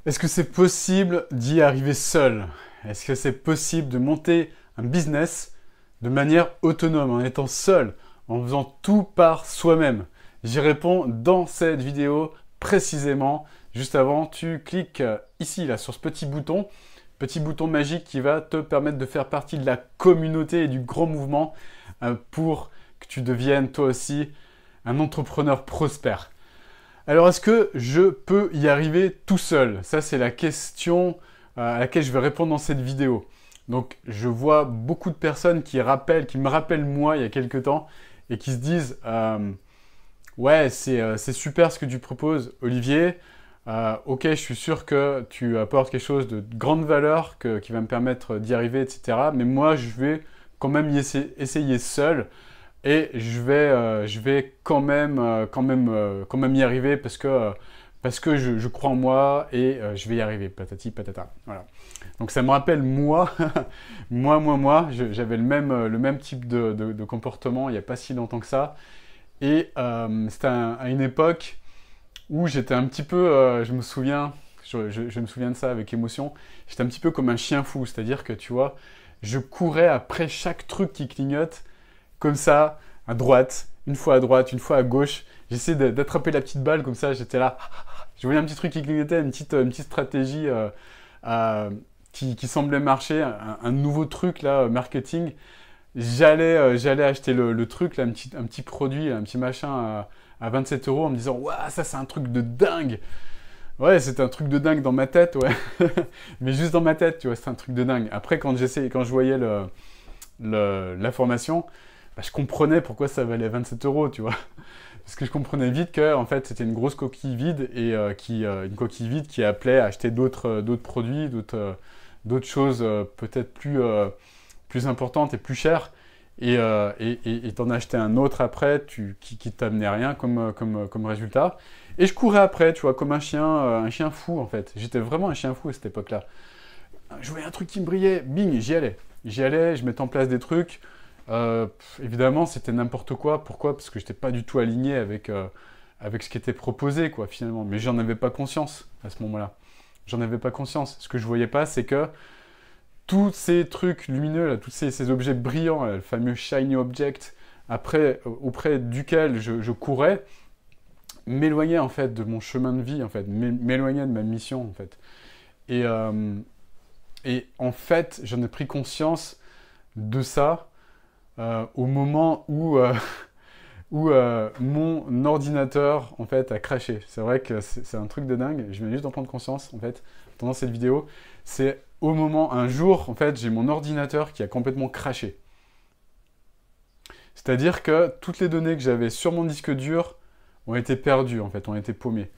Est-ce que c'est possible d'y arriver seul? Est-ce que c'est possible de monter un business de manière autonome, en étant seul, en faisant tout par soi-même? J'y réponds dans cette vidéo précisément. Juste avant, tu cliques ici, là, sur ce petit bouton magique qui va te permettre de faire partie de la communauté et du grand mouvement pour que tu deviennes toi aussi un entrepreneur prospère. Alors, est-ce que je peux y arriver tout seul? Ça, c'est la question à laquelle je vais répondre dans cette vidéo. Donc, je vois beaucoup de personnes qui me rappellent moi il y a quelques temps et qui se disent ouais, c'est super ce que tu proposes, Olivier. Ok, je suis sûr que tu apportes quelque chose de grande valeur qui va me permettre d'y arriver, etc. Mais moi, je vais quand même essayer seul. Et je vais quand même y arriver parce que je crois en moi et je vais y arriver, patati patata. Voilà. Donc ça me rappelle moi, j'avais le même type de comportement il n'y a pas si longtemps que ça. Et c'était à une époque où j'étais un petit peu, je me souviens, je me souviens de ça avec émotion, j'étais un petit peu comme un chien fou, c'est-à-dire que tu vois, je courais après chaque truc qui clignote comme ça, à droite, une fois à gauche. J'essaie d'attraper la petite balle comme ça, j'étais là. Je voyais un petit truc qui clignotait, une petite stratégie qui semblait marcher, un nouveau truc là, marketing. J'allais acheter le truc, là, un petit produit, un petit machin à 27 euros en me disant waouh, ça c'est un truc de dingue. Ouais, c'était un truc de dingue dans ma tête, ouais. Mais juste dans ma tête, tu vois, c'est un truc de dingue. Après, quand je voyais l'information, bah, je comprenais pourquoi ça valait 27 euros, tu vois. Parce que je comprenais vite que, en fait, c'était une grosse coquille vide et une coquille vide qui appelait à acheter d'autres produits, d'autres choses peut-être plus importantes et plus chères. Et t'en achetais un autre après qui t'amenait rien comme résultat. Et je courais après, tu vois, comme un chien fou en fait. J'étais vraiment un chien fou à cette époque-là. Je voyais un truc qui me brillait, bing, j'y allais. J'y allais, je mettais en place des trucs. Évidemment, c'était n'importe quoi. Pourquoi? Parce que je n'étais pas du tout aligné avec ce qui était proposé, quoi, finalement. Mais j'en avais pas conscience à ce moment-là. J'en avais pas conscience. Ce que je voyais pas, c'est que tous ces trucs lumineux, là, tous ces objets brillants, là, le fameux shiny object, auprès duquel je courais, m'éloignait en fait de mon chemin de vie, en fait, m'éloignait de ma mission, en fait. Et, euh, et en fait, j'en ai pris conscience de ça au moment où mon ordinateur en fait a craché. C'est vrai que c'est un truc de dingue. Je viens juste d'en prendre conscience en fait pendant cette vidéo. C'est au moment, un jour en fait, j'ai mon ordinateur qui a complètement craché. C'est-à-dire que toutes les données que j'avais sur mon disque dur ont été perdues en fait, ont été paumées.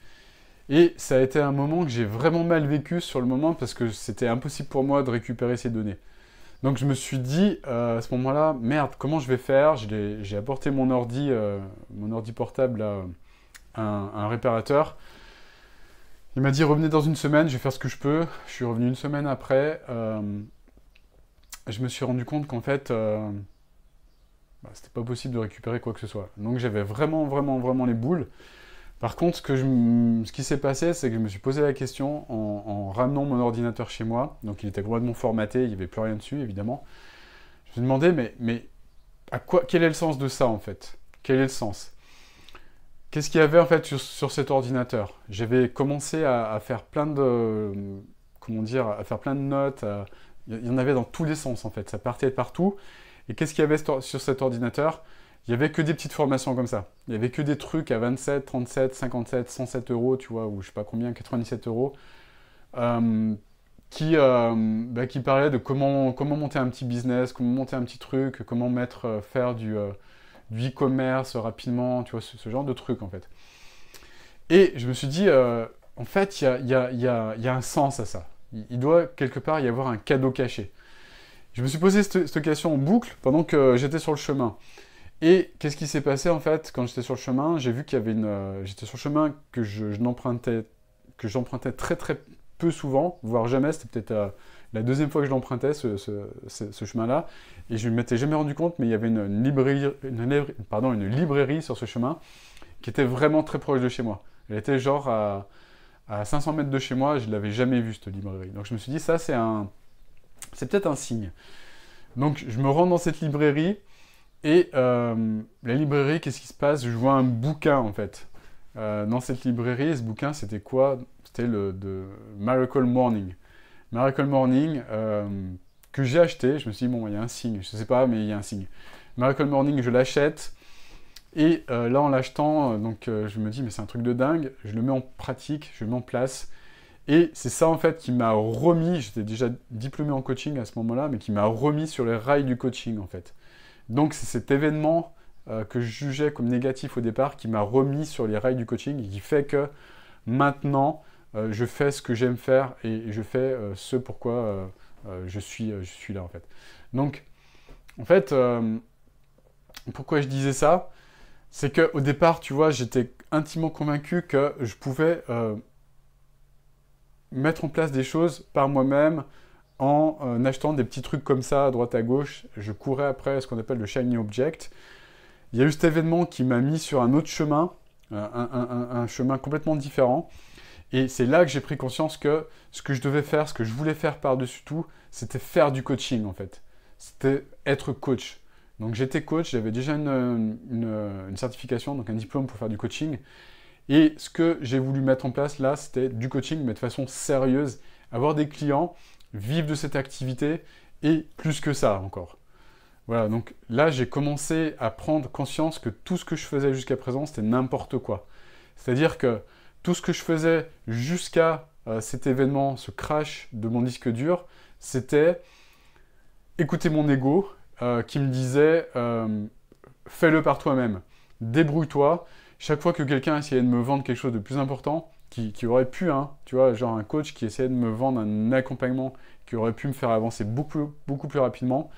Et ça a été un moment que j'ai vraiment mal vécu sur le moment parce que c'était impossible pour moi de récupérer ces données. Donc je me suis dit à ce moment-là, merde, comment je vais faire? J'ai apporté mon ordi portable à un réparateur. Il m'a dit revenez dans une semaine, je vais faire ce que je peux. Je suis revenu une semaine après. Je me suis rendu compte qu'en fait, c'était pas possible de récupérer quoi que ce soit. Donc j'avais vraiment les boules. Par contre, ce qui s'est passé, c'est que je me suis posé la question en ramenant mon ordinateur chez moi. Donc il était complètement formaté, il n'y avait plus rien dessus, évidemment. Je me suis demandé, mais quel est le sens de ça, en fait? Quel est le sens? Qu'est-ce qu'il y avait, en fait, sur cet ordinateur? J'avais commencé à faire plein de... Comment dire? À faire plein de notes. Il y en avait dans tous les sens, en fait. Ça partait de partout. Et qu'est-ce qu'il y avait sur cet ordinateur? Il n'y avait que des petites formations comme ça. Il n'y avait que des trucs à 27, 37, 57, 107 euros, tu vois, ou je sais pas combien, 97 euros, euh, qui parlaient de comment monter un petit business, comment monter un petit truc, faire du e-commerce rapidement, tu vois, ce genre de trucs en fait. Et je me suis dit, en fait, il y a un sens à ça. Il doit quelque part y avoir un cadeau caché. Je me suis posé cette question en boucle pendant que j'étais sur le chemin. Et qu'est-ce qui s'est passé en fait quand j'étais sur le chemin? J'ai vu qu'il y avait j'étais sur le chemin que j'empruntais très peu souvent, voire jamais. C'était peut-être la deuxième fois que je l'empruntais ce chemin-là, et je ne m'étais jamais rendu compte, mais il y avait une librairie sur ce chemin qui était vraiment très proche de chez moi. Elle était genre à 500 mètres de chez moi, je ne l'avais jamais vue, cette librairie. Donc je me suis dit, ça, c'est peut-être un signe. Donc je me rends dans cette librairie, et la librairie, qu'est-ce qui se passe? Je vois un bouquin, en fait. Dans cette librairie, ce bouquin, c'était quoi? C'était de Miracle Morning. Miracle Morning, que j'ai acheté. Je me suis dit, bon, il y a un signe. Je ne sais pas, mais il y a un signe. Miracle Morning, je l'achète. Et là, en l'achetant, je me dis, mais c'est un truc de dingue. Je le mets en pratique, je le mets en place. Et c'est ça, en fait, qui m'a remis, j'étais déjà diplômé en coaching à ce moment-là, mais qui m'a remis sur les rails du coaching, en fait. Donc, c'est cet événement que je jugeais comme négatif au départ qui m'a remis sur les rails du coaching et qui fait que maintenant, je fais ce que j'aime faire et je fais ce pourquoi je suis là, en fait. Donc, en fait, pourquoi je disais ça? C'est qu'au départ, tu vois, j'étais intimement convaincu que je pouvais mettre en place des choses par moi-même en achetant des petits trucs comme ça à droite à gauche. Je courais après ce qu'on appelle le shiny object. Il y a eu cet événement qui m'a mis sur un autre chemin, un chemin complètement différent. Et c'est là que j'ai pris conscience que ce que je devais faire, ce que je voulais faire par-dessus tout, c'était faire du coaching en fait. C'était être coach. Donc j'étais coach, j'avais déjà une certification, donc un diplôme pour faire du coaching. Et ce que j'ai voulu mettre en place là, c'était du coaching, mais de façon sérieuse, avoir des clients, vivre de cette activité, et plus que ça encore. Voilà, donc là, j'ai commencé à prendre conscience que tout ce que je faisais jusqu'à présent, c'était n'importe quoi. C'est-à-dire que tout ce que je faisais jusqu'à cet événement, ce crash de mon disque dur, c'était écouter mon ego qui me disait fais-le par toi-même, débrouille-toi. Chaque fois que quelqu'un essayait de me vendre quelque chose de plus important, qui aurait pu, hein, tu vois, genre un coach qui essayait de me vendre un accompagnement qui aurait pu me faire avancer beaucoup, beaucoup plus rapidement,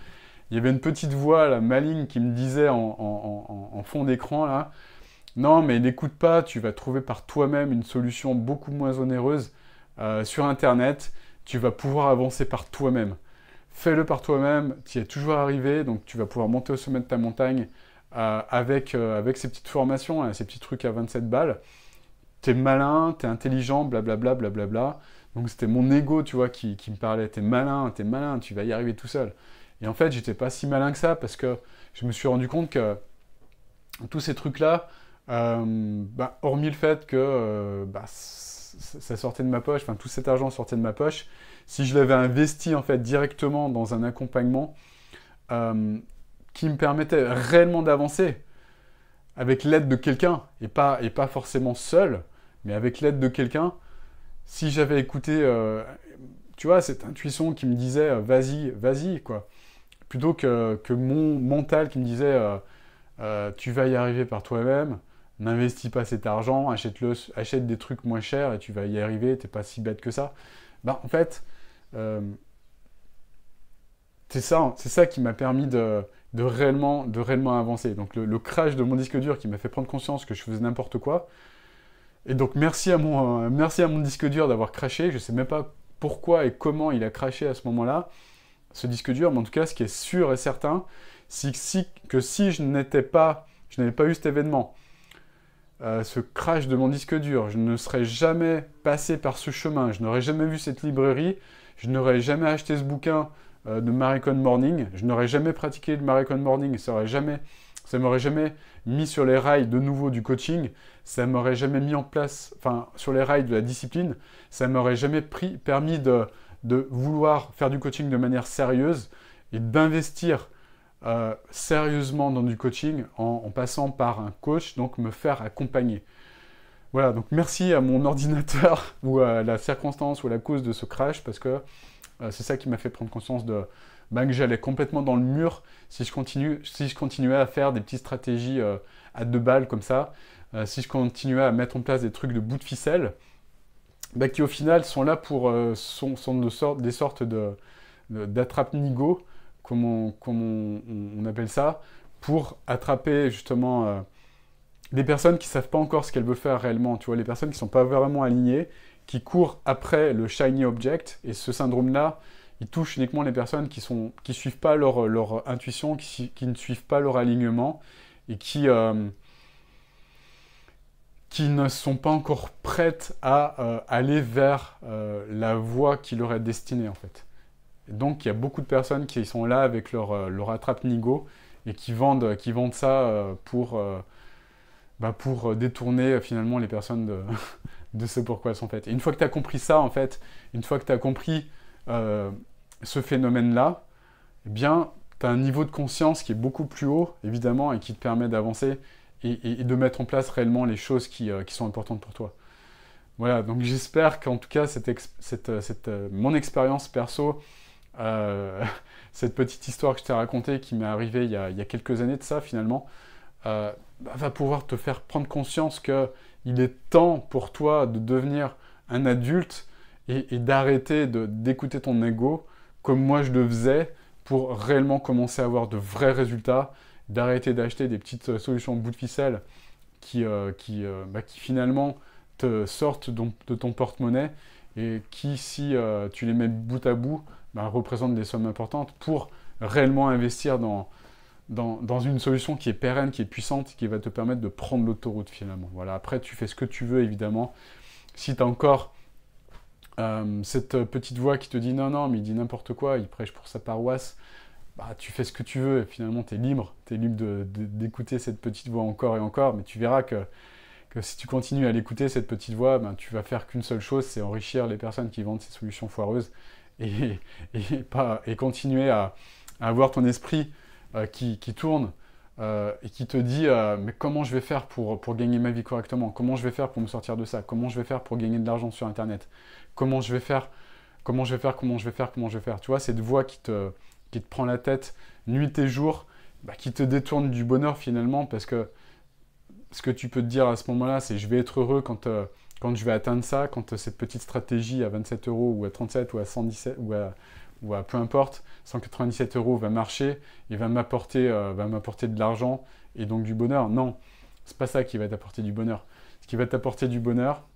il y avait une petite voix, la maligne, qui me disait en fond d'écran, là, non, mais n'écoute pas, tu vas trouver par toi-même une solution beaucoup moins onéreuse sur Internet, tu vas pouvoir avancer par toi-même. Fais-le par toi-même, tu y es toujours arrivé, donc tu vas pouvoir monter au sommet de ta montagne avec ces petites formations, hein, ces petits trucs à 27 balles. T'es malin, t'es intelligent, blablabla, blablabla. Donc c'était mon ego, tu vois, qui me parlait. T'es malin, tu vas y arriver tout seul. Et en fait, j'étais pas si malin que ça parce que je me suis rendu compte que tous ces trucs-là, hormis le fait que ça sortait de ma poche, enfin tout cet argent sortait de ma poche, si je l'avais investi en fait directement dans un accompagnement qui me permettait réellement d'avancer avec l'aide de quelqu'un et pas forcément seul, mais avec l'aide de quelqu'un, si j'avais écouté, tu vois, cette intuition qui me disait vas-y, vas-y, quoi. Plutôt que mon mental qui me disait tu vas y arriver par toi-même, n'investis pas cet argent, achète des trucs moins chers et tu vas y arriver, t'es pas si bête que ça. En fait, c'est ça qui m'a permis de réellement avancer. Donc le crash de mon disque dur qui m'a fait prendre conscience que je faisais n'importe quoi. Et donc merci à mon disque dur d'avoir crashé. Je ne sais même pas pourquoi et comment il a crashé à ce moment-là, ce disque dur, mais en tout cas, ce qui est sûr et certain, c'est que si je n'avais pas eu cet événement, ce crash de mon disque dur, je ne serais jamais passé par ce chemin, je n'aurais jamais vu cette librairie, je n'aurais jamais acheté ce bouquin de Miracle Morning, je n'aurais jamais pratiqué le Miracle Morning, ça m'aurait jamais mis sur les rails de nouveau du coaching, ça m'aurait jamais mis en place, enfin, sur les rails de la discipline, ça m'aurait jamais permis de vouloir faire du coaching de manière sérieuse et d'investir sérieusement dans du coaching en passant par un coach, donc me faire accompagner. Voilà, donc merci à mon ordinateur ou à la circonstance ou à la cause de ce crash parce que c'est ça qui m'a fait prendre conscience que j'allais complètement dans le mur si je continuais à faire des petites stratégies à 2 balles comme ça, si je continuais à mettre en place des trucs de bout de ficelle, qui au final sont là pour des sortes d'attrape-nigo, comme on appelle ça, pour attraper justement des personnes qui ne savent pas encore ce qu'elles veulent faire réellement, tu vois, les personnes qui ne sont pas vraiment alignées, qui courent après le shiny object, et ce syndrome-là, il touche uniquement les personnes qui ne suivent pas leur intuition, qui ne suivent pas leur alignement, et qui qui ne sont pas encore prêtes à aller vers la voie qui leur est destinée, en fait. Et donc, il y a beaucoup de personnes qui sont là avec leur attrape-nigo et qui vendent ça pour détourner finalement les personnes de ce pourquoi elles sont faites. Et une fois que tu as compris ça, en fait, une fois que tu as compris ce phénomène-là, eh bien, tu as un niveau de conscience qui est beaucoup plus haut, évidemment, et qui te permet d'avancer et de mettre en place réellement les choses qui sont importantes pour toi. Voilà, donc j'espère qu'en tout cas, mon expérience perso, cette petite histoire que je t'ai racontée, qui m'est arrivée il y a quelques années de ça, finalement, va pouvoir te faire prendre conscience qu'il est temps pour toi de devenir un adulte et d'arrêter d'écouter ton ego, comme moi je le faisais, pour réellement commencer à avoir de vrais résultats, d'arrêter d'acheter des petites solutions bout de ficelle qui finalement te sortent de ton porte-monnaie et qui, si tu les mets bout à bout, représentent des sommes importantes pour réellement investir dans une solution qui est pérenne, qui est puissante, qui va te permettre de prendre l'autoroute finalement. Voilà. Après, tu fais ce que tu veux, évidemment. Si tu as encore cette petite voix qui te dit non, mais il dit n'importe quoi, il prêche pour sa paroisse, tu fais ce que tu veux et finalement tu es libre d'écouter cette petite voix encore et encore, mais tu verras que si tu continues à l'écouter, cette petite voix, tu vas faire qu'une seule chose, c'est enrichir les personnes qui vendent ces solutions foireuses et continuer à avoir ton esprit qui tourne et qui te dit mais comment je vais faire pour gagner ma vie correctement? Comment je vais faire pour me sortir de ça? Comment je vais faire pour gagner de l'argent sur Internet? Comment je vais faire? Tu vois, cette voix qui te prend la tête nuit et jour, qui te détourne du bonheur finalement, parce que ce que tu peux te dire à ce moment-là, c'est je vais être heureux quand je vais atteindre ça, quand cette petite stratégie à 27 € ou à 37 ou à 117 ou à peu importe, 197 € va marcher et va m'apporter de l'argent et donc du bonheur. Non, c'est pas ça qui va t'apporter du bonheur. Ce qui va t'apporter du bonheur,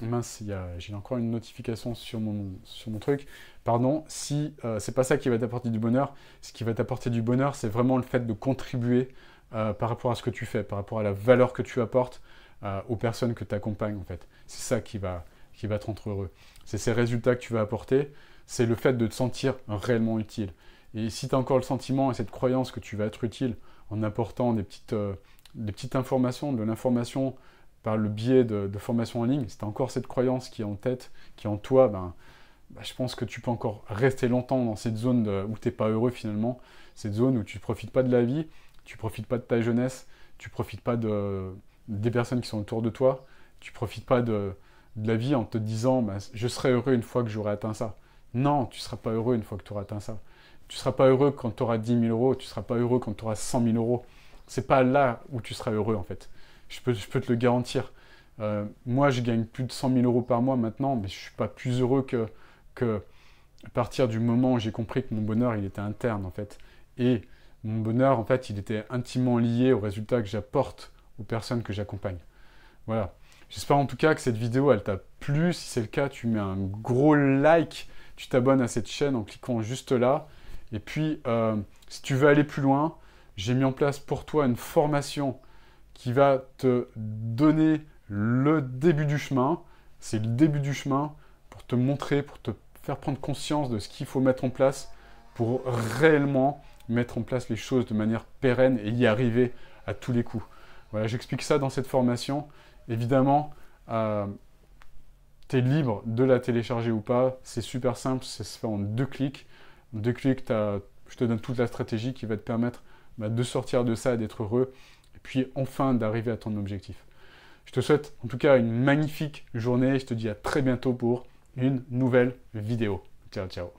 mince, j'ai encore une notification sur mon truc. Pardon, si c'est pas ça qui va t'apporter du bonheur, ce qui va t'apporter du bonheur, c'est vraiment le fait de contribuer par rapport à ce que tu fais, par rapport à la valeur que tu apportes aux personnes que tu accompagnes, en fait. C'est ça qui va te rendre heureux. C'est ces résultats que tu vas apporter, c'est le fait de te sentir réellement utile. Et si tu as encore le sentiment et cette croyance que tu vas être utile en apportant des petites informations, de l'information par le biais de formations en ligne, si tu as encore cette croyance qui est en tête, qui est en toi, je pense que tu peux encore rester longtemps dans cette zone où tu n'es pas heureux finalement, cette zone où tu ne profites pas de la vie, tu ne profites pas de ta jeunesse, tu ne profites pas des personnes qui sont autour de toi, tu ne profites pas de la vie en te disant je serai heureux une fois que j'aurai atteint ça. Non, tu ne seras pas heureux une fois que tu auras atteint ça. Tu ne seras pas heureux quand tu auras 10 000 €, tu ne seras pas heureux quand tu auras 100 000 €. Ce n'est pas là où tu seras heureux en fait. Je peux te le garantir. Moi, je gagne plus de 100 000 € par mois maintenant, mais je ne suis pas plus heureux que à partir du moment où j'ai compris que mon bonheur, il était interne en fait. Et mon bonheur, en fait, il était intimement lié aux résultats que j'apporte aux personnes que j'accompagne. Voilà. J'espère en tout cas que cette vidéo, elle t'a plu. Si c'est le cas, tu mets un gros like, tu t'abonnes à cette chaîne en cliquant juste là. Et puis, si tu veux aller plus loin, j'ai mis en place pour toi une formation qui va te donner le début du chemin. C'est le début du chemin pour te montrer, pour te faire prendre conscience de ce qu'il faut mettre en place pour réellement mettre en place les choses de manière pérenne et y arriver à tous les coups. Voilà, j'explique ça dans cette formation. Évidemment, tu es libre de la télécharger ou pas. C'est super simple, ça se fait en 2 clics. En 2 clics, je te donne toute la stratégie qui va te permettre de sortir de ça, d'être heureux, et puis enfin d'arriver à ton objectif. Je te souhaite en tout cas une magnifique journée. Je te dis à très bientôt pour une nouvelle vidéo. Ciao, ciao.